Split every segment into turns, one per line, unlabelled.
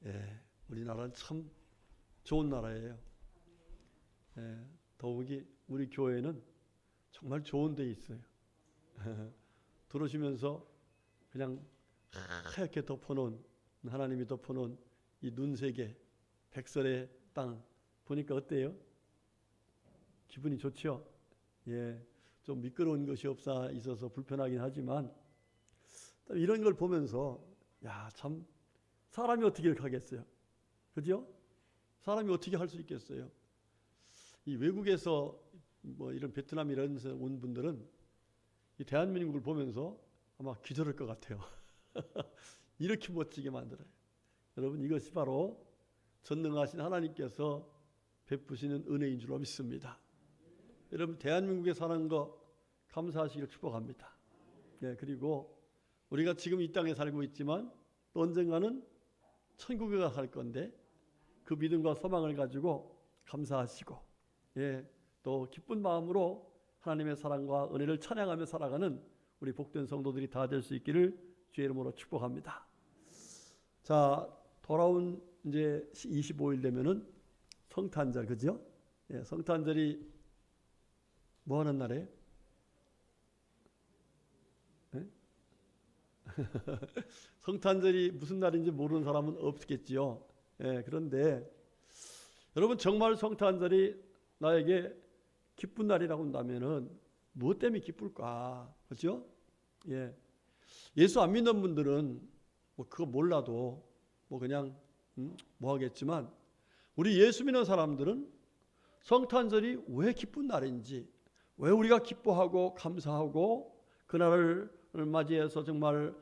예, 우리나라는 참 좋은 나라예요. 예, 더욱이 우리 교회는 정말 좋은 데 있어요. 들어오시면서 그냥 하얗게 덮어놓은, 하나님이 덮어놓은 이 눈세계 백설의 땅 보니까 어때요? 기분이 좋죠? 예, 좀 미끄러운 것이 없어 있어서 불편하긴 하지만 이런 걸 보면서 야, 참 사람이 어떻게 이렇게 하겠어요? 그죠? 사람이 어떻게 할 수 있겠어요? 이 외국에서 뭐 이런 베트남 이런 데서 온 분들은 이 대한민국을 보면서 아마 기절할 것 같아요. 이렇게 멋지게 만들어요. 여러분, 이것이 바로 전능하신 하나님께서 베푸시는 은혜인 줄로 믿습니다. 여러분, 대한민국에 사는 거 감사하시길 축복합니다. 네, 그리고 우리가 지금 이 땅에 살고 있지만 또 언젠가는 천국에 갈 건데 그 믿음과 소망을 가지고 감사하시고, 예, 또 기쁜 마음으로 하나님의 사랑과 은혜를 찬양하며 살아가는 우리 복된 성도들이 다 될 수 있기를 주의 이름으로 축복합니다. 자, 돌아온 이제 25일 되면은 성탄절, 그죠? 예, 성탄절이 뭐 하는 날이에요? 예? 성탄절이 무슨 날인지 모르는 사람은 없겠지요. 예, 그런데 여러분, 정말 성탄절이 나에게 기쁜 날이라고 한다면은 무엇 때문에 기쁠까? 그렇죠? 예. 예수 안 믿는 분들은 뭐 그거 몰라도 뭐 그냥 뭐 하겠지만, 우리 예수 믿는 사람들은 성탄절이 왜 기쁜 날인지, 왜 우리가 기뻐하고 감사하고 그날을 맞이해서 정말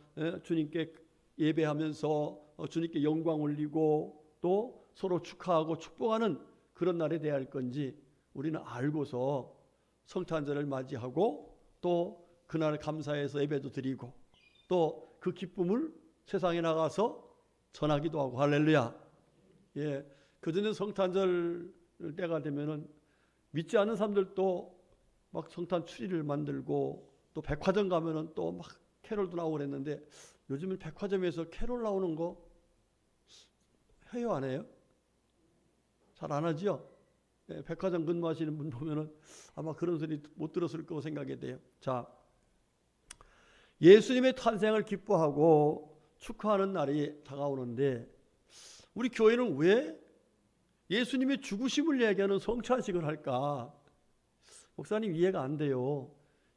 주님께 예배하면서 주님께 영광 올리고 또 서로 축하하고 축복하는 그런 날에 대할 건지 우리는 알고서 성탄절을 맞이하고 또 그날 감사해서 예배도 드리고 또 그 기쁨을 세상에 나가서 전하기도 하고. 할렐루야. 예, 그전에 성탄절 때가 되면은 믿지 않는 사람들도 막 성탄 추리를 만들고 또 백화점 가면은 또 막 캐롤도 나오고 그랬는데, 요즘은 백화점에서 캐롤 나오는 거 해요, 안 해요? 잘 안 하죠? 예, 백화점 근무하시는 분 보면은 아마 그런 소리 못 들었을 거고 생각이 돼요. 자, 예수님의 탄생을 기뻐하고 축하하는 날이 다가오는데 우리 교회는 왜 예수님의 죽으심을 얘기하는 성찬식을 할까? 목사님, 이해가 안 돼요.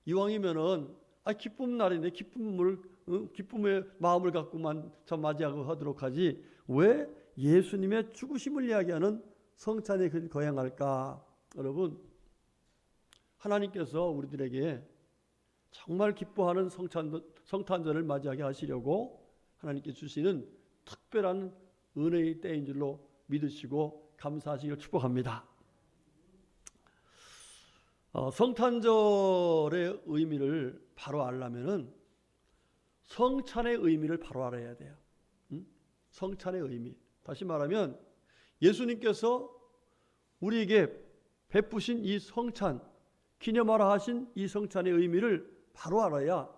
이왕이면은 기쁨 날인데 기쁨의 마음을 갖고만 참 맞이하고 하도록 하지 왜 예수님의 죽으심을 이야기하는 성찬에 거행할까? 여러분, 하나님께서 우리들에게 정말 기뻐하는 성탄절을 맞이하게 하시려고 하나님께 주시는 특별한 은혜의 때인 줄로 믿으시고 감사하시기를 축복합니다. 성탄절의 의미를 바로 알려면은 성찬의 의미를 바로 알아야 돼요. 성찬의 의미. 다시 말하면 예수님께서 우리에게 베푸신 이 성찬, 기념하라 하신 이 성찬의 의미를 바로 알아야,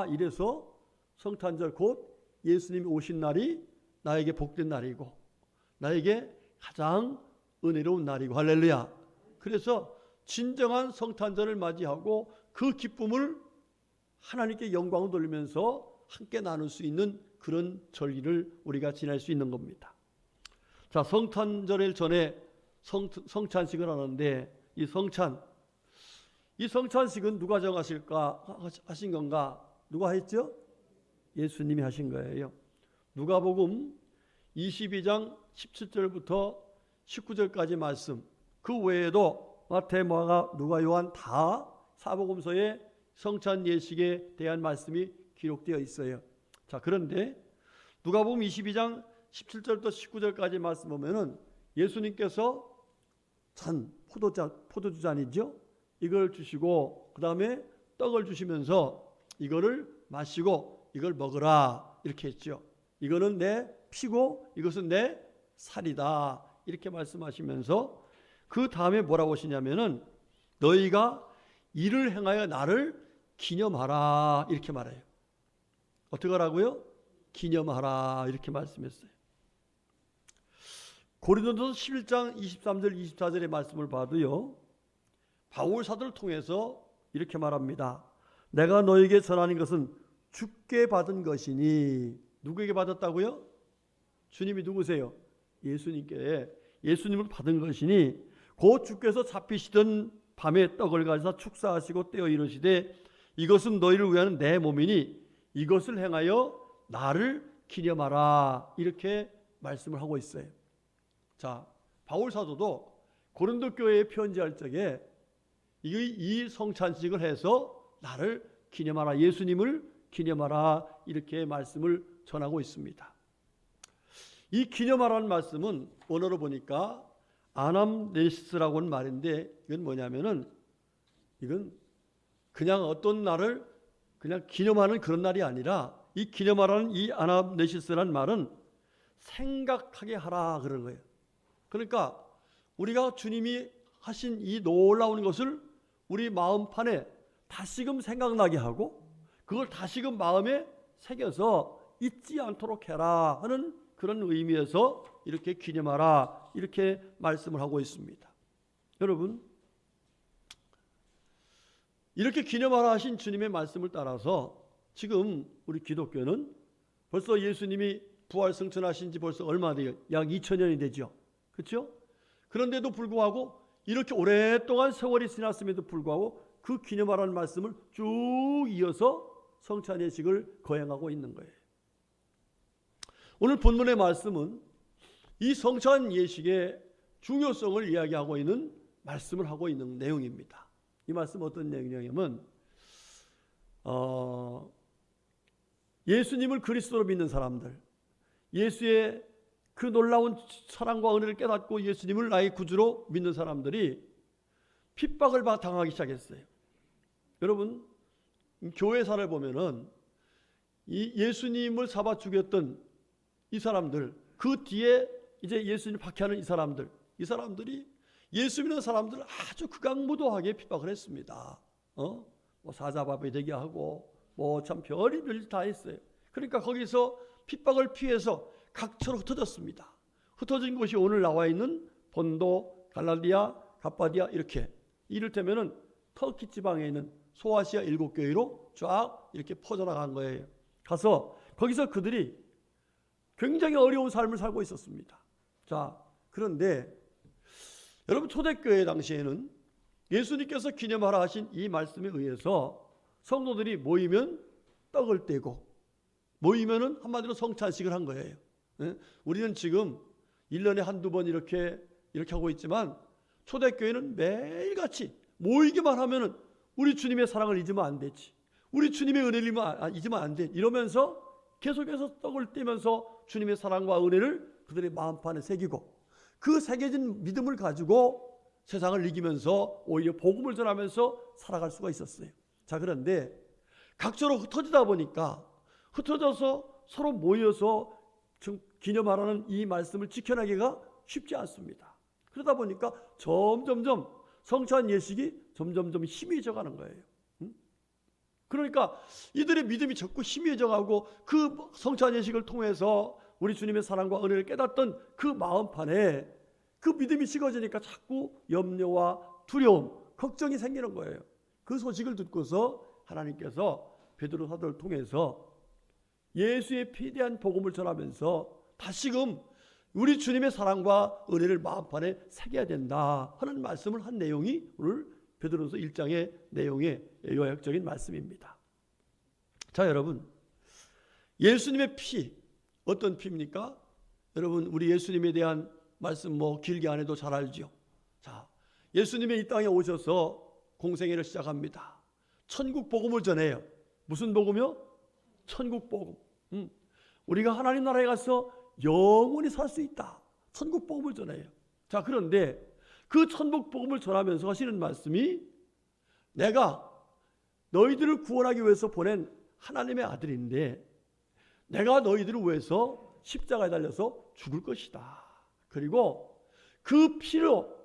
이래서 성탄절 곧 예수님이 오신 날이 나에게 복된 날이고 나에게 가장 은혜로운 날이고. 할렐루야. 그래서 진정한 성탄절을 맞이하고 그 기쁨을 하나님께 영광을 돌리면서 함께 나눌 수 있는 그런 절기를 우리가 지낼 수 있는 겁니다. 자, 성탄절 전에 성찬식을 하는데 이 성찬식은 누가 하신 건가? 누가 했죠? 예수님이 하신 거예요. 누가복음 22장 17절부터 19절까지 말씀, 그 외에도 마태, 마가, 누가, 요한 다 사복음서에 성찬 예식에 대한 말씀이 기록되어 있어요. 자, 그런데 누가복음 22장 17절부터 19절까지 말씀 보면은 예수님께서 포도주 잔이죠. 이걸 주시고 그 다음에 떡을 주시면서 이거를 마시고 이걸 먹으라 이렇게 했죠. 이거는 내 피고 이것은 내 살이다 이렇게 말씀하시면서 그 다음에 뭐라고 하시냐면은 너희가 이를 행하여 나를 기념하라 이렇게 말해요. 어떻게 하라고요? 기념하라 이렇게 말씀했어요. 고린도서 11장 23절 24절의 말씀을 봐도요, 바울 사도를 통해서 이렇게 말합니다. 내가 너에게 전하는 것은 주께 받은 것이니. 누구에게 받았다고요? 주님이 누구세요? 예수님을 받은 것이니 곧 주께서 잡히시던 밤에 떡을 가지사 축사하시고 떼어 이르시되 이것은 너희를 위하는 내 몸이니 이것을 행하여 나를 기념하라. 이렇게 말씀을 하고 있어요. 자, 바울 사도도 고린도 교회에 편지할 적에 이 성찬식을 해서 나를 기념하라, 예수님을 기념하라, 이렇게 말씀을 전하고 있습니다. 이 기념하라는 말씀은 원어로 보니까 아남네시스라고 하는 말인데, 이건 뭐냐면은 이건 그냥 어떤 날을 그냥 기념하는 그런 날이 아니라, 이 기념하라는 이 아남네시스라는 말은 생각하게 하라 그런 거예요. 그러니까 우리가 주님이 하신 이 놀라운 것을 우리 마음판에 다시금 생각나게 하고 그걸 다시금 마음에 새겨서 잊지 않도록 해라 하는 그런 의미에서 이렇게 기념하라, 이렇게 말씀을 하고 있습니다. 여러분, 이렇게 기념하라 하신 주님의 말씀을 따라서 지금 우리 기독교는 벌써 예수님이 부활 승천하신 지 벌써 얼마 돼요? 약 2000년이 되죠. 그렇죠? 그런데도 불구하고 이렇게 오랫동안 세월이 지났음에도 불구하고 그 기념하라는 말씀을 쭉 이어서 성찬 예식을 거행하고 있는 거예요. 오늘 본문의 말씀은 이 성찬 예식의 중요성을 이야기하고 있는 말씀을 하고 있는 내용입니다. 이 말씀 어떤 내용이냐면 예수님을 그리스도로 믿는 사람들, 예수의 그 놀라운 사랑과 은혜를 깨닫고 예수님을 나의 구주로 믿는 사람들이 핍박을 당하기 시작했어요. 여러분, 교회사를 보면은 이 예수님을 잡아 죽였던 이 사람들, 그 뒤에 이제 예수님 박해하는 이 사람들이 예수 믿는 사람들을 아주 극악무도하게 핍박을 했습니다. 뭐 사자밥이 되게 하고 뭐 참 별의별 다 했어요. 그러니까 거기서 핍박을 피해서 각처로 흩어졌습니다. 흩어진 곳이 오늘 나와 있는 본도, 갈라디아, 갑바디아, 이렇게 이를테면은 터키 지방에 있는 소아시아 7교회로 쫙 이렇게 퍼져나간 거예요. 가서 거기서 그들이 굉장히 어려운 삶을 살고 있었습니다. 자, 그런데 여러분, 초대교회 당시에는 예수님께서 기념하라 하신 이 말씀에 의해서 성도들이 모이면 떡을 떼고, 모이면은 한마디로 성찬식을 한 거예요. 우리는 지금 1년에 한두 번 이렇게 하고 있지만 초대교회는 매일같이 모이기만 하면은 우리 주님의 사랑을 잊으면 안 되지, 우리 주님의 은혜를 잊으면 안 돼, 이러면서 계속해서 떡을 떼면서 주님의 사랑과 은혜를 그들의 마음판에 새기고, 그 새겨진 믿음을 가지고 세상을 이기면서 오히려 복음을 전하면서 살아갈 수가 있었어요. 자, 그런데 각처로 흩어지다 보니까 흩어져서 서로 모여서 기념하라는 이 말씀을 지켜나기가 쉽지 않습니다. 그러다 보니까 점점점 성찬 예식이 점점점 희미해져 가는 거예요. 그러니까 이들의 믿음이 자꾸 희미해져 가고, 그 성찬 예식을 통해서 우리 주님의 사랑과 은혜를 깨닫던 그 마음판에 그 믿음이 식어지니까 자꾸 염려와 두려움, 걱정이 생기는 거예요. 그 소식을 듣고서 하나님께서 베드로 사도를 통해서 예수의 피에 대한 복음을 전하면서 다시금 우리 주님의 사랑과 은혜를 마음판에 새겨야 된다 하는 말씀을 한 내용이 오늘 베드로서 1장의 내용의 요약적인 말씀입니다. 자, 여러분, 예수님의 피, 어떤 피입니까? 여러분, 우리 예수님에 대한 말씀 길게 안 해도 잘 알죠. 자, 예수님이 이 땅에 오셔서 공생애를 시작합니다. 천국 복음을 전해요. 무슨 복음이요? 천국 복음. 우리가 하나님 나라에 가서 영원히 살 수 있다. 천국 복음을 전해요. 자, 그런데 그 천국 복음을 전하면서 하시는 말씀이, 내가 너희들을 구원하기 위해서 보낸 하나님의 아들인데 내가 너희들을 위해서 십자가에 달려서 죽을 것이다. 그리고 그 피로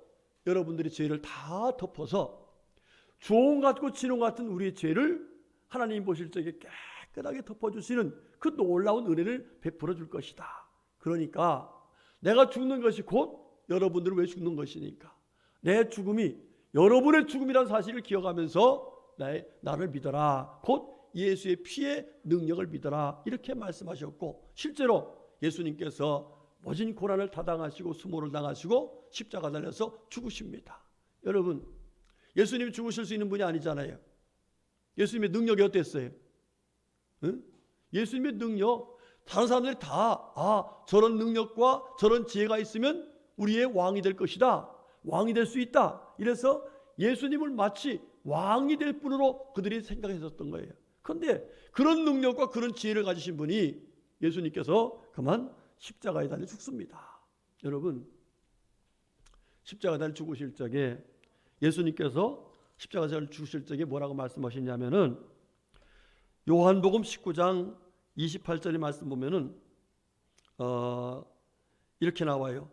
여러분들의 죄를 다 덮어서 주홍 같고 진홍 같은 우리의 죄를 하나님 보실 적에 깨끗하게 덮어주시는 그 놀라운 은혜를 베풀어 줄 것이다. 그러니까 내가 죽는 것이 곧 여러분들을 위해 죽는 것이니까 내 죽음이 여러분의 죽음이라는 사실을 기억하면서 나를 믿어라. 곧 예수의 피의 능력을 믿어라. 이렇게 말씀하셨고 실제로 예수님께서 모진 고난을 다 당하시고 수모를 당하시고 십자가 달려서 죽으십니다. 여러분, 예수님이 죽으실 수 있는 분이 아니잖아요. 예수님의 능력이 어땠어요? 응? 예수님의 능력, 다른 사람들이 다 저런 능력과 저런 지혜가 있으면 우리의 왕이 될 것이다. 왕이 될 수 있다. 이래서 예수님을 마치 왕이 될 분으로 그들이 생각했었던 거예요. 그런데 그런 능력과 그런 지혜를 가지신 분이 예수님께서 그만 십자가에 달려 죽습니다. 여러분, 십자가에 달려 죽으실 적에 예수님께서 십자가에 달려 죽으실 적에 뭐라고 말씀하시냐면은 요한복음 19장 28절의 말씀 보면은 이렇게 나와요.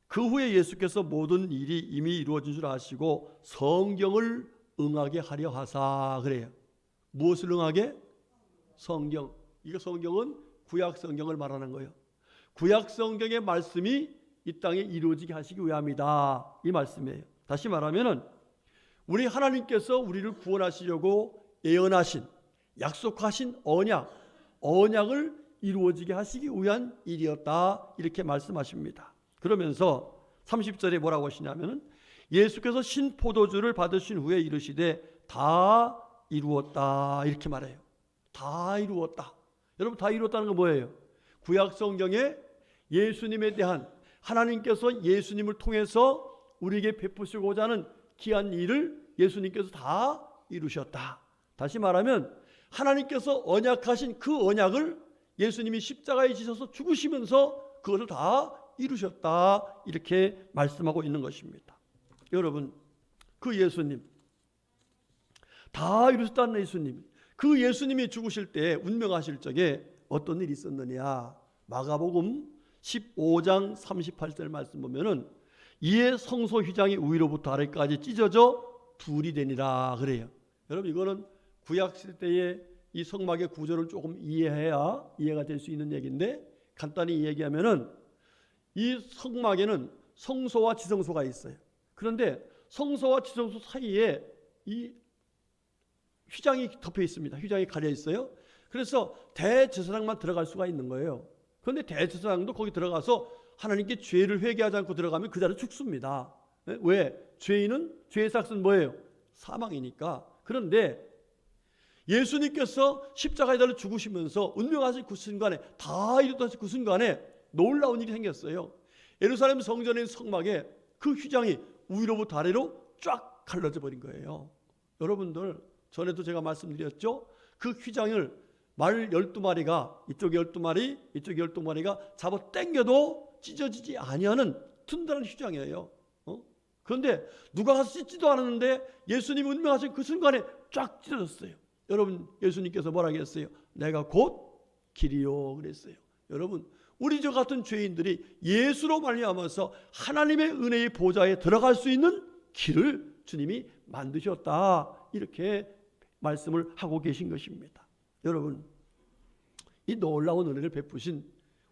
그 후에 예수께서 모든 일이 이미 이루어진 줄 아시고 성경을 응하게 하려 하사 그래요. 무엇을 응하게? 성경. 이거 성경은 구약 성경을 말하는 거예요. 구약 성경의 말씀이 이 땅에 이루어지게 하시기 위함이다. 이 말씀이에요. 다시 말하면은 우리 하나님께서 우리를 구원하시려고 예언하신 약속하신 언약을 이루어지게 하시기 위한 일이었다. 이렇게 말씀하십니다. 그러면서 30절에 뭐라고 하시냐면은 예수께서 신포도주를 받으신 후에 이르시되 다 이루었다. 이렇게 말해요. 다 이루었다. 여러분, 다 이루었다는 건 뭐예요? 구약 성경에 예수님에 대한 하나님께서 예수님을 통해서 우리에게 베푸시고자 하는 귀한 일을 예수님께서 다 이루셨다. 다시 말하면 하나님께서 언약하신 그 언약을 예수님이 십자가에 지셔서 죽으시면서 그것을 다 이루셨다. 이렇게 말씀하고 있는 것입니다. 여러분, 그 예수님, 다 이루셨다는 예수님, 그 예수님이 죽으실 때 운명하실 적에 어떤 일이 있었느냐? 마가복음 15장 38절 말씀 보면은 이에 성소 휘장이 위로부터 아래까지 찢어져 둘이 되니라 그래요. 여러분, 이거는 구약 시대의 이 성막의 구조를 조금 이해해야 이해가 될 수 있는 얘기인데, 간단히 얘기하면은 이 성막에는 성소와 지성소가 있어요. 그런데 성소와 지성소 사이에 이 휘장이 덮여 있습니다. 휘장이 가려 있어요. 그래서 대제사장만 들어갈 수가 있는 거예요. 그런데 대제사장도 거기 들어가서 하나님께 죄를 회개하지 않고 들어가면 그 자리에 죽습니다. 왜? 죄의 삭은 뭐예요? 사망이니까. 그런데 예수님께서 십자가에 달려 죽으시면서 운명하신 그 순간에, 다 이루어진 그 순간에 놀라운 일이 생겼어요. 예루살렘 성전의 성막에 그 휘장이 위로부터 아래로 쫙 갈라져 버린 거예요. 여러분들, 전에도 제가 말씀드렸죠. 그 휘장을 말 12마리가 이쪽에 12마리 이쪽에 12마리가 잡아 당겨도 찢어지지 아니하는 튼튼한 휘장이에요. 그런데 누가 가서 찢지도 않았는데 예수님이 운명하신 그 순간에 쫙 찢어졌어요. 여러분, 예수님께서 뭐라고 했어요? 내가 곧 길이요 그랬어요. 여러분, 우리 저 같은 죄인들이 예수로 말미암아서 하나님의 은혜의 보좌에 들어갈 수 있는 길을 주님이 만드셨다. 이렇게 말씀을 하고 계신 것입니다. 여러분, 이 놀라운 은혜를 베푸신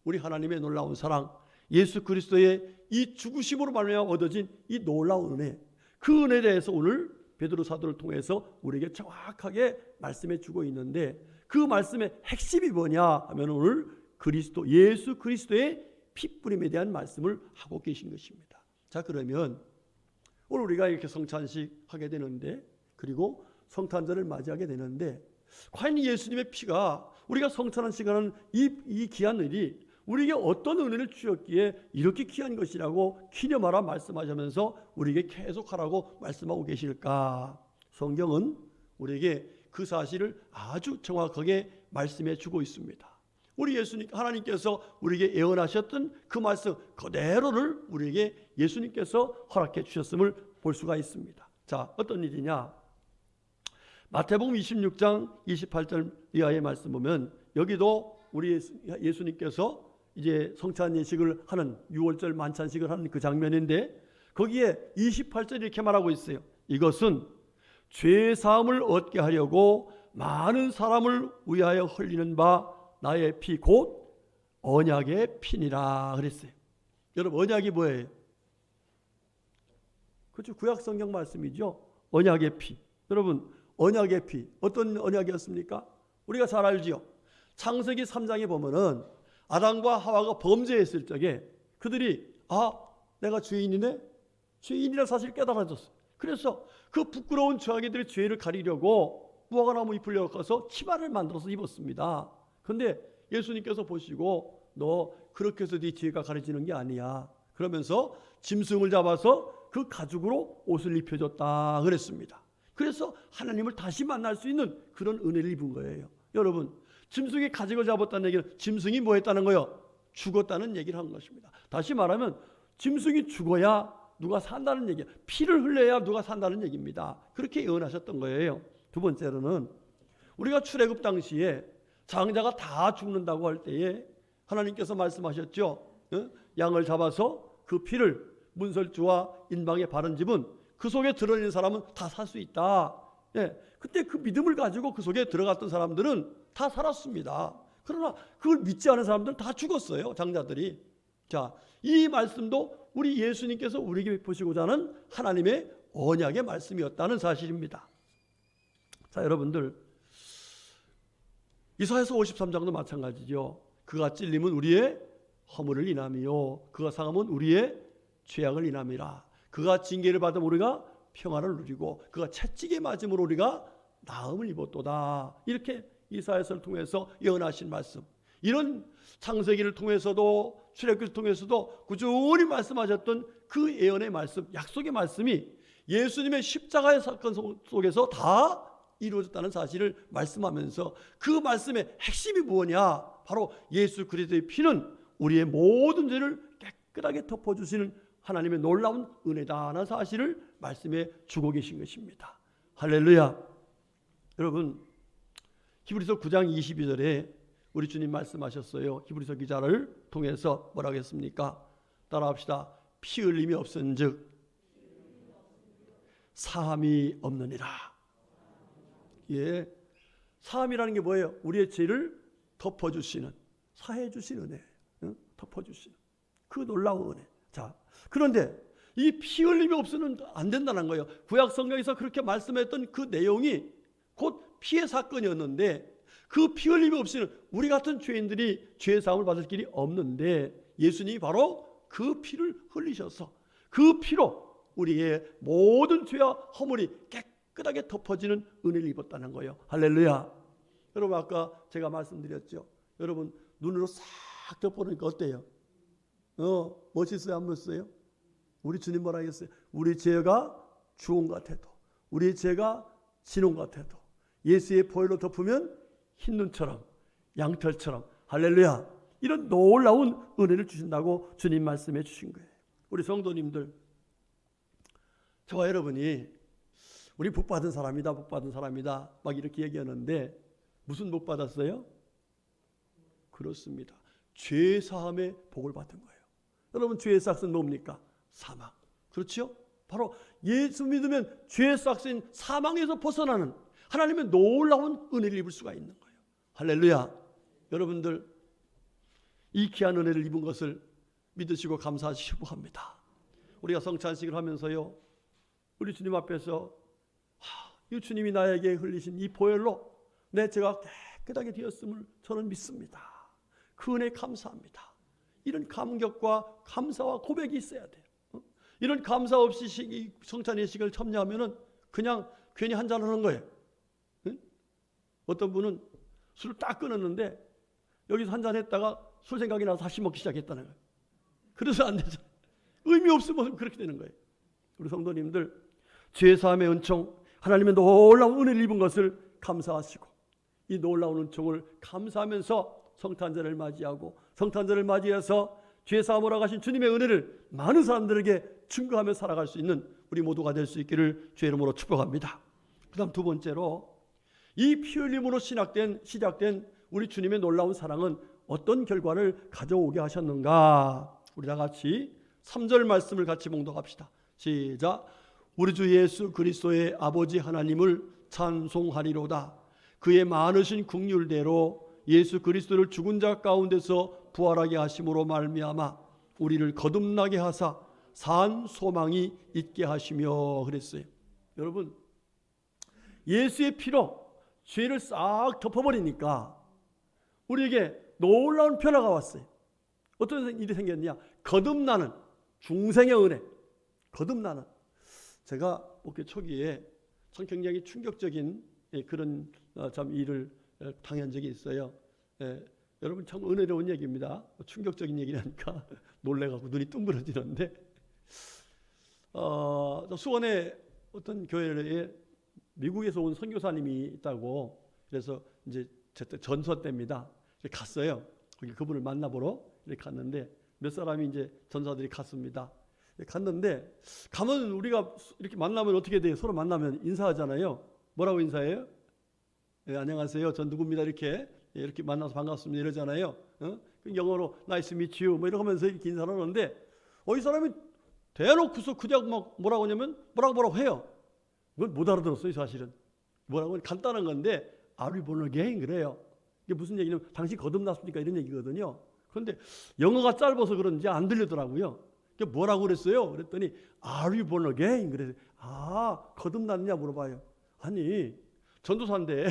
우리 하나님의 놀라운 사랑, 예수 그리스도의 이 죽으심으로 말미암아 얻어진 이 놀라운 은혜, 그 은혜에 대해서 오늘 베드로 사도를 통해서 우리에게 정확하게 말씀해 주고 있는데, 그 말씀의 핵심이 뭐냐 하면 오늘 예수 그리스도의 피뿌림에 대한 말씀을 하고 계신 것입니다. 자, 그러면 오늘 우리가 이렇게 성찬식 하게 되는데, 그리고 성탄절을 맞이하게 되는데, 과연 예수님의 피가 우리가 성찬한 시간은 이 귀한 일이 우리에게 어떤 은혜를 주셨기에 이렇게 귀한 것이라고 기념하라 말씀하시면서 우리에게 계속하라고 말씀하고 계실까? 성경은 우리에게 그 사실을 아주 정확하게 말씀해 주고 있습니다. 우리 하나님께서 우리에게 예언하셨던 그 말씀 그대로를 우리에게 예수님께서 허락해 주셨음을 볼 수가 있습니다. 자, 어떤 일이냐? 마태복음 26장 28절 이하의 말씀 보면, 여기도 우리 예수님께서 이제 성찬 예식을 하는, 유월절 만찬식을 하는 그 장면인데, 거기에 28절 이렇게 말하고 있어요. 이것은 죄 사함을 얻게 하려고 많은 사람을 위하여 흘리는 바 나의 피 곧 언약의 피니라 그랬어요. 여러분 언약이 뭐예요? 그렇죠. 구약 성경 말씀이죠. 언약의 피. 여러분 언약의 피 어떤 언약이었습니까? 우리가 잘 알지요. 창세기 3장에 보면은 아담과 하와가 범죄했을 적에 그들이 내가 죄인이네? 죄인이라 사실 깨달아졌어. 그래서 그 부끄러운 죄악이들의 죄를 가리려고 무화과나무 잎을 열어서 치마를 만들어서 입었습니다. 그런데 예수님께서 보시고 너 그렇게 해서 네 죄가 가려지는 게 아니야. 그러면서 짐승을 잡아서 그 가죽으로 옷을 입혀줬다 그랬습니다. 그래서 하나님을 다시 만날 수 있는 그런 은혜를 입은 거예요. 여러분 짐승이 가죽을 잡았다는 얘기는 짐승이 뭐 했다는 거예요? 죽었다는 얘기를 한 것입니다. 다시 말하면 짐승이 죽어야 누가 산다는 얘기야. 피를 흘려야 누가 산다는 얘기입니다. 그렇게 예언하셨던 거예요. 두 번째로는 우리가 출애굽 당시에 장자가 다 죽는다고 할 때에 하나님께서 말씀하셨죠. 양을 잡아서 그 피를 문설주와 인방에 바른 집은 그 속에 들어있는 사람은 다 살 수 있다. 그때 그 믿음을 가지고 그 속에 들어갔던 사람들은 다 살았습니다. 그러나 그걸 믿지 않은 사람들은 다 죽었어요. 장자들이. 자, 이 말씀도 우리 예수님께서 우리에게 베푸시고자 하는 하나님의 언약의 말씀이었다는 사실입니다. 자, 여러분들 이사야서 53장도 마찬가지죠. 그가 찔림은 우리의 허물을 인함이요 그가 상함은 우리의 죄악을 인함이라. 그가 징계를 받음 우리가 평안을 누리고 그가 채찍에 맞음으로 우리가 나음을 입었도다. 이렇게 이사야서를 통해서 예언하신 말씀. 이런 창세기를 통해서도 출애굽기를 통해서도 꾸준히 말씀하셨던 그 예언의 말씀, 약속의 말씀이 예수님의 십자가의 사건 속에서 다 이루어졌다는 사실을 말씀하면서 그 말씀의 핵심이 무엇이냐? 바로 예수 그리스도의 피는 우리의 모든 죄를 깨끗하게 덮어주시는 하나님의 놀라운 은혜다라는 사실을 말씀해 주고 계신 것입니다. 할렐루야. 여러분 히브리서 9장 22절에 우리 주님 말씀하셨어요. 히브리서 기자를 통해서 뭐라고 했습니까? 따라합시다. 피 흘림이 없은즉 사함이 없느니라. 예, 사함이라는 게 뭐예요? 우리의 죄를 덮어주시는, 사해주시는 은혜, 덮어주시는 그 놀라운 은혜. 자, 그런데 이 피 흘림이 없으면 안 된다는 거예요. 구약 성경에서 그렇게 말씀했던 그 내용이 곧 피의 사건이었는데 그 피 흘림이 없이는 우리 같은 죄인들이 죄의 사함을 받을 길이 없는데 예수님이 바로 그 피를 흘리셔서 그 피로 우리의 모든 죄와 허물이 깨끗하게 덮어지는 은혜를 입었다는 거예요. 할렐루야. 여러분 아까 제가 말씀드렸죠. 여러분 눈으로 싹 덮어놓으니까 어때요? 멋있어요? 안 멋있어요? 우리 주님 뭐라 했어요? 우리 죄가 주홍 같아도 우리 죄가 진홍 같아도 예수의 보혈로 덮으면 흰 눈처럼 양털처럼 할렐루야 이런 놀라운 은혜를 주신다고 주님 말씀해 주신 거예요. 우리 성도님들 저와 여러분이 우리 복 받은 사람이다 복 받은 사람이다 막 이렇게 얘기하는데 무슨 복 받았어요? 그렇습니다. 죄 사함의 복을 받은 거예요. 여러분 죄의 싹은 뭡니까? 사망. 그렇죠? 바로 예수 믿으면 죄의 싹인 사망에서 벗어나는 하나님의 놀라운 은혜를 입을 수가 있는 거예요. 할렐루야. 여러분들 이 귀한 은혜를 입은 것을 믿으시고 감사하시고 합니다. 우리가 성찬식을 하면서요 우리 주님 앞에서 이 주님이 나에게 흘리신 이 보혈로 내 죄가 깨끗하게 되었음을 저는 믿습니다. 그 은혜 감사합니다. 이런 감격과 감사와 고백이 있어야 돼요. 이런 감사 없이 성찬의 식을 참여하면은 그냥 괜히 한잔하는 거예요. 어떤 분은 술을 딱 끊었는데 여기서 한잔했다가 술 생각이 나서 다시 먹기 시작했다는 거예요. 그래서 안 되죠. 의미 없으면 그렇게 되는 거예요. 우리 성도님들 죄사함의 은총 하나님의 놀라운 은혜를 입은 것을 감사하시고 이 놀라운 은총을 감사하면서 성탄절을 맞이하고 성탄절을 맞이해서 죄사함을 하신 주님의 은혜를 많은 사람들에게 증거하며 살아갈 수 있는 우리 모두가 될 수 있기를 주의 이름으로 축복합니다. 그 다음 두 번째로 이 피 흘림으로 시작된 우리 주님의 놀라운 사랑은 어떤 결과를 가져오게 하셨는가? 우리 다 같이 3절 말씀을 같이 봉독합시다. 시작. 우리 주 예수 그리스도의 아버지 하나님을 찬송하리로다. 그의 많으신 긍휼대로 예수 그리스도를 죽은 자 가운데서 부활하게 하심으로 말미암아 우리를 거듭나게 하사 산 소망이 있게 하시며 그랬어요. 여러분, 예수의 피로 죄를 싹 덮어버리니까 우리에게 놀라운 변화가 왔어요. 어떤 일이 생겼냐? 거듭나는 중생의 은혜. 거듭나는. 제가 목회 초기에 참 굉장히 충격적인 그런 참 일을 당한 적이 있어요. 여러분 참 은혜로운 얘기입니다. 충격적인 얘기라니까 놀래갖고 눈이 둥그러지는데 수원에 어떤 교회에 미국에서 온 선교사님이 있다고 그래서 이제 전서 때입니다. 갔어요. 거기 그분을 만나보러 이렇게 갔는데 몇 사람이 이제 전사들이 갔습니다. 갔는데 가면 우리가 이렇게 만나면 어떻게 돼요? 서로 만나면 인사하잖아요. 뭐라고 인사해요? 안녕하세요. 전 누구입니다. 이렇게 만나서 반갑습니다. 이러잖아요. 영어로 nice to meet you 뭐 이러면서 이렇게 인사를 하는데 이 사람이 대놓고서 그냥 막 뭐라고 하냐면 뭐라고 해요. 그걸 못 알아들었어요. 사실은. 뭐라고 간단한 건데 Are you born again? 그래요. 이게 무슨 얘기냐면 당신 거듭났습니까? 이런 얘기거든요. 그런데 영어가 짧아서 그런지 안 들리더라고요. 뭐라고 그랬어요? 그랬더니 Are you born again? 그래서 거듭났냐 물어봐요. 아니 전도사인데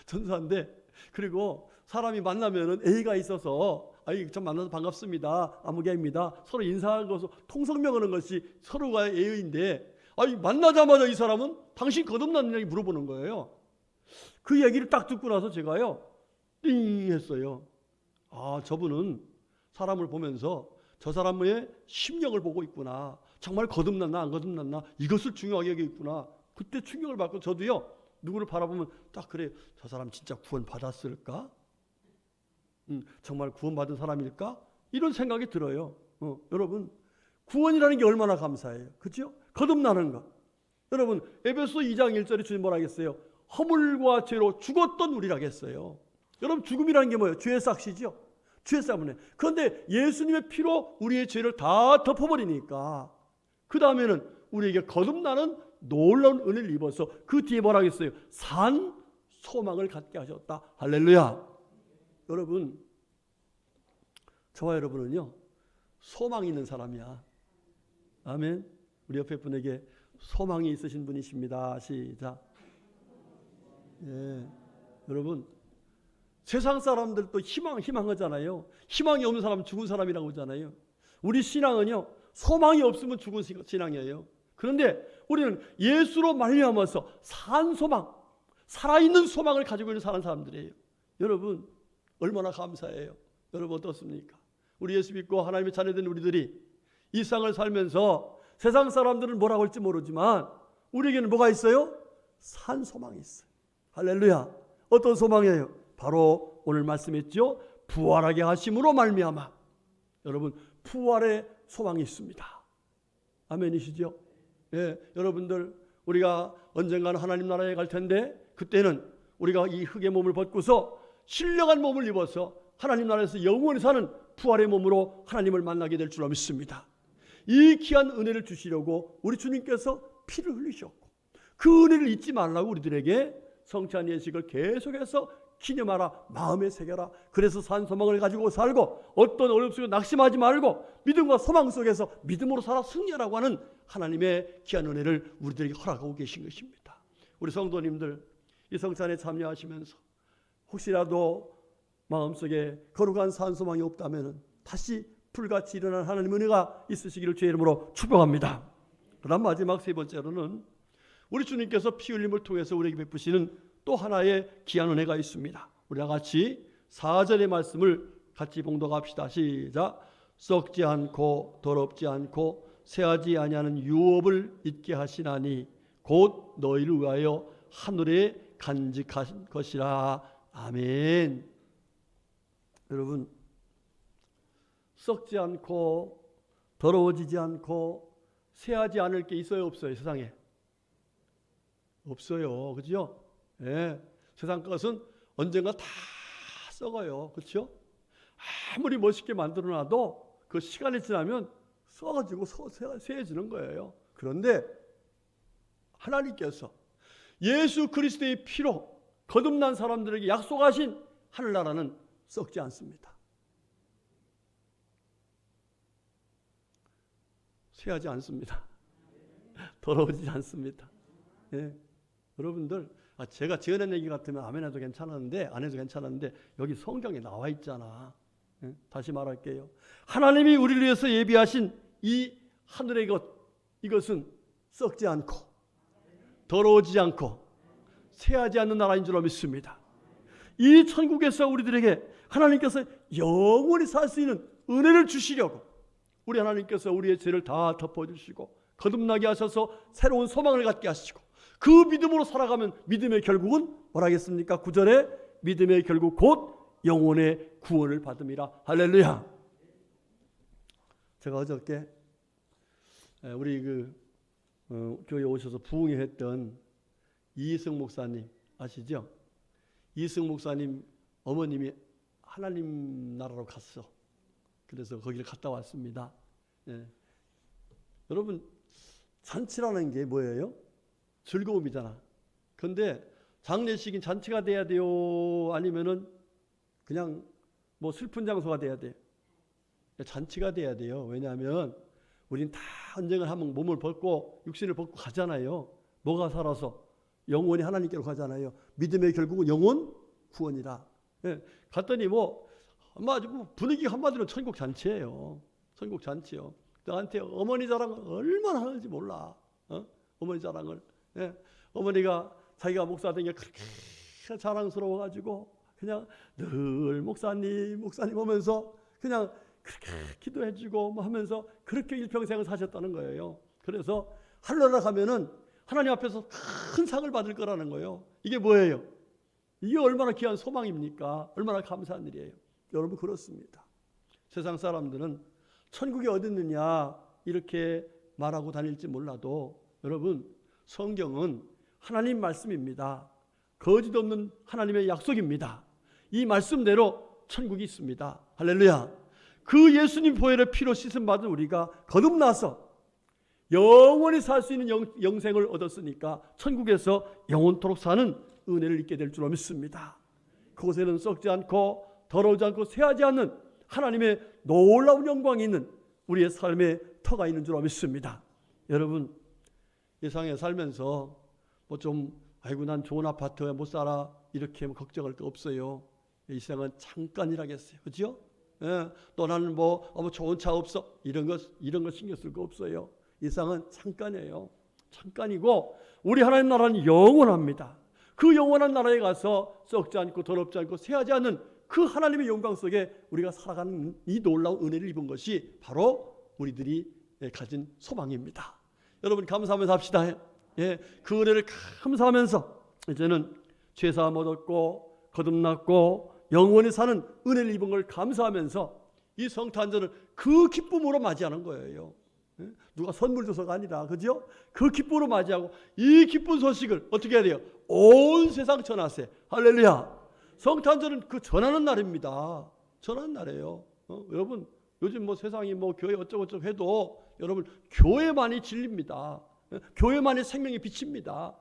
전도사인데 그리고 사람이 만나면은 A가 있어서 전 만나서 반갑습니다. 아무개입니다. 서로 인사하고서 통성명하는 것이 서로가 예의인데 만나자마자 이 사람은 당신 거듭났느냐 물어보는 거예요. 그 얘기를 딱 듣고 나서 제가요 띵 했어요. 저분은 사람을 보면서 저 사람의 심령을 보고 있구나. 정말 거듭났나 안 거듭났나 이것을 중요하게 여기있구나. 그때 충격을 받고 저도요 누구를 바라보면 딱 그래요. 저 사람 진짜 구원 받았을까? 정말 구원받은 사람일까? 이런 생각이 들어요. 여러분 구원이라는 게 얼마나 감사해요. 그렇죠? 거듭나는 것. 여러분 에베소 2장 1절에 주님 뭐라 하겠어요? 허물과 죄로 죽었던 우리라겠어요. 여러분 죽음이라는 게 뭐예요? 죄의 삭시죠. 죄 때문에. 그런데 예수님의 피로 우리의 죄를 다 덮어버리니까 그 다음에는 우리에게 거듭나는 놀라운 은혜를 입어서 그 뒤에 뭐라 하겠어요? 산 소망을 갖게 하셨다. 할렐루야. 여러분 저와 여러분은요 소망이 있는 사람이야. 아멘. 우리 옆에 분에게 소망이 있으신 분이십니다. 시작. 여러분 세상 사람들도 희망하잖아요. 희망이 없는 사람은 죽은 사람이라고 하잖아요. 우리 신앙은요 소망이 없으면 죽은 신앙이에요. 그런데 우리는 예수로 말미암아서 산 소망, 살아있는 소망을 가지고 있는 사람들이에요. 여러분 얼마나 감사해요. 여러분 어떻습니까? 우리 예수 믿고 하나님의 자녀된 우리들이 이 세상을 살면서 세상 사람들은 뭐라고 할지 모르지만 우리에게는 뭐가 있어요? 산 소망이 있어요. 할렐루야. 어떤 소망이에요? 바로 오늘 말씀했죠. 부활하게 하심으로 말미암아. 여러분 부활의 소망이 있습니다. 아멘이시죠? 여러분들 우리가 언젠가는 하나님 나라에 갈 텐데 그때는 우리가 이 흙의 몸을 벗고서 신령한 몸을 입어서 하나님 나라에서 영원히 사는 부활의 몸으로 하나님을 만나게 될 줄 믿습니다. 이 귀한 은혜를 주시려고 우리 주님께서 피를 흘리셨고 그 은혜를 잊지 말라고 우리들에게 성찬 예식을 계속해서 기념하라. 마음에 새겨라. 그래서 산 소망을 가지고 살고 어떤 어려움 속에 낙심하지 말고 믿음과 소망 속에서 믿음으로 살아 승리하라고 하는 하나님의 귀한 은혜를 우리들에게 허락하고 계신 것입니다. 우리 성도님들 이 성찬에 참여하시면서 혹시라도 마음속에 거룩한 산 소망이 없다면 다시 불같이 일어난 하나님의 은혜가 있으시기를 주의 이름으로 축복합니다. 그다음 마지막 세 번째로는 우리 주님께서 피 흘림을 통해서 우리에게 베푸시는 또 하나의 귀한 은혜가 있습니다. 우리와 같이 4절의 말씀을 같이 봉독합시다. 시작. 썩지 않고 더럽지 않고 새하지 아니하는 유업을 잊게 하시나니 곧 너희를 위하여 하늘에 간직하신 것이라. 아멘. 여러분 썩지 않고 더러워지지 않고 새하지 않을 게 있어요 없어요? 세상에 없어요. 그렇죠? 세상 것은 언젠가 다 썩어요. 그렇죠? 아무리 멋있게 만들어놔도 그 시간이 지나면 썩어지고 쇠해지는 거예요. 그런데 하나님께서 예수 그리스도의 피로 거듭난 사람들에게 약속하신 하늘나라는 썩지 않습니다. 쇠하지 않습니다. 더러워지지 않습니다. 예. 여러분들, 제가 지어낸 얘기 같으면 아멘 해도 괜찮았는데, 안 해도 괜찮았는데, 여기 성경에 나와 있잖아. 예? 다시 말할게요. 하나님이 우리를 위해서 예비하신 이 하늘의 것, 이것은 썩지 않고, 더러워지지 않고, 쇠하지 않는 나라인 줄로 믿습니다. 이 천국에서 우리들에게 하나님께서 영원히 살 수 있는 은혜를 주시려고 우리 하나님께서 우리의 죄를 다 덮어주시고 거듭나게 하셔서 새로운 소망을 갖게 하시고 그 믿음으로 살아가면 믿음의 결국은 뭐라겠습니까? 9절에 믿음의 결국 곧 영혼의 구원을 받음이라. 할렐루야. 제가 어저께 우리 교회에 오셔서 부흥회했던 이승 목사님 아시죠? 이승 목사님 어머님이 하나님 나라로 갔어. 그래서 거기를 갔다 왔습니다. 예. 여러분, 잔치라는 게 뭐예요? 즐거움이잖아. 그런데 장례식인 잔치가 돼야 돼요? 아니면은 그냥 뭐 슬픈 장소가 돼야 돼요? 잔치가 돼야 돼요. 왜냐하면 우린 다 언젠가 한번 몸을 벗고 육신을 벗고 가잖아요. 뭐가 살아서? 영원히 하나님께로 가잖아요. 믿음의 결국은 영혼 구원이라. 예. 갔더니 분위기 한마디로 천국 잔치예요. 천국 잔치요. 나한테 어머니 자랑을 얼마나 하는지 몰라. 어머니 자랑을. 예. 어머니가 자기가 목사 된 게 그렇게 자랑스러워가지고 그냥 늘 목사님 하면서 그냥 그렇게 기도해주고 하면서 그렇게 일평생을 사셨다는 거예요. 그래서 하늘나라 가면은 하나님 앞에서 큰 상을 받을 거라는 거예요. 이게 뭐예요? 이게 얼마나 귀한 소망입니까? 얼마나 감사한 일이에요. 여러분, 그렇습니다. 세상 사람들은 천국이 어디 있느냐 이렇게 말하고 다닐지 몰라도 여러분, 성경은 하나님 말씀입니다. 거짓 없는 하나님의 약속입니다. 이 말씀대로 천국이 있습니다. 할렐루야. 그 예수님 보혈의 피로 씻음 받은 우리가 거듭나서 영원히 살 수 있는 영생을 얻었으니까 천국에서 영원토록 사는 은혜를 입게 될 줄로 믿습니다. 그곳에는 썩지 않고 더러우지 않고 쇠하지 않는 하나님의 놀라운 영광이 있는 우리의 삶의 터가 있는 줄로 믿습니다. 여러분, 세상에 살면서 아이고 난 좋은 아파트에 못 살아 이렇게 걱정할 거 없어요. 이 세상은 잠깐이라겠어요. 그렇죠? 예, 또 나는 좋은 차 없어 이런 거 신경 쓸 거 없어요. 이 세상은 잠깐이에요. 잠깐이고 우리 하나님 나라는 영원합니다. 그 영원한 나라에 가서 썩지 않고 더럽지 않고 쇠하지 않는 그 하나님의 영광 속에 우리가 살아가는 이 놀라운 은혜를 입은 것이 바로 우리들이 가진 소망입니다. 여러분, 감사하면서 합시다. 예, 그 은혜를 감사하면서 이제는 죄사함 얻었고 거듭났고 영원히 사는 은혜를 입은 걸 감사하면서 이 성탄절을 그 기쁨으로 맞이하는 거예요. 누가 선물 줘서가 아니라, 그죠? 그 기쁨으로 맞이하고 이 기쁜 소식을 어떻게 해야 돼요? 온 세상 전하세. 할렐루야. 성탄절은 그 전하는 날입니다. 전하는 날이에요. 여러분, 요즘 세상이 교회 어쩌고저쩌고 해도 여러분, 교회만이 진리입니다. 교회만이 생명의 빛입니다.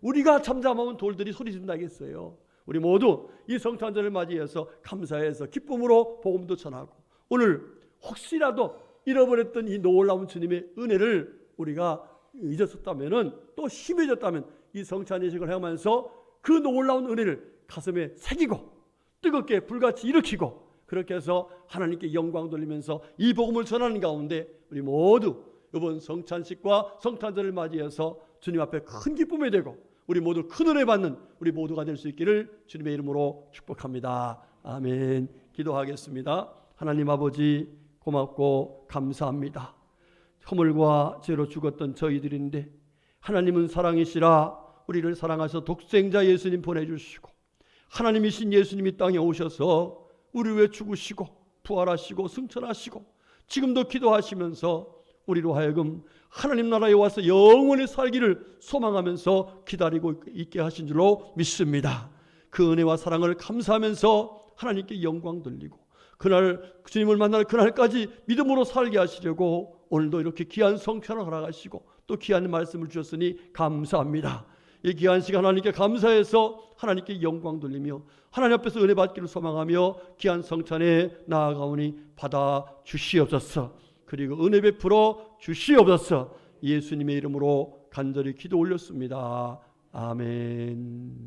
우리가 잠잠하면 돌들이 소리 지른다겠어요. 우리 모두 이 성탄절을 맞이해서 감사해서 기쁨으로 복음도 전하고 오늘 혹시라도 잃어버렸던 이 놀라운 주님의 은혜를 우리가 잊었었다면 또 힘해졌다면 이 성찬 예식을 행하면서 그 놀라운 은혜를 가슴에 새기고 뜨겁게 불같이 일으키고 그렇게 해서 하나님께 영광 돌리면서 이 복음을 전하는 가운데 우리 모두 이번 성찬식과 성탄절을 맞이해서 주님 앞에 큰 기쁨이 되고 우리 모두 큰 은혜 받는 우리 모두가 될 수 있기를 주님의 이름으로 축복합니다. 아멘. 기도하겠습니다. 하나님 아버지, 고맙고 감사합니다. 허물과 죄로 죽었던 저희들인데 하나님은 사랑이시라 우리를 사랑하셔서 독생자 예수님 보내주시고 하나님이신 예수님이 땅에 오셔서 우리 위해 죽으시고 부활하시고 승천하시고 지금도 기도하시면서 우리로 하여금 하나님 나라에 와서 영원히 살기를 소망하면서 기다리고 있게 하신 줄로 믿습니다. 그 은혜와 사랑을 감사하면서 하나님께 영광 돌리고 그날 주님을 만날 그날까지 믿음으로 살게 하시려고 오늘도 이렇게 귀한 성찬을 허락하시고 또 귀한 말씀을 주셨으니 감사합니다. 이 귀한 시간 하나님께 감사해서 하나님께 영광 돌리며 하나님 앞에서 은혜 받기를 소망하며 귀한 성찬에 나아가오니 받아 주시옵소서. 그리고 은혜 베풀어 주시옵소서. 예수님의 이름으로 간절히 기도 올렸습니다. 아멘.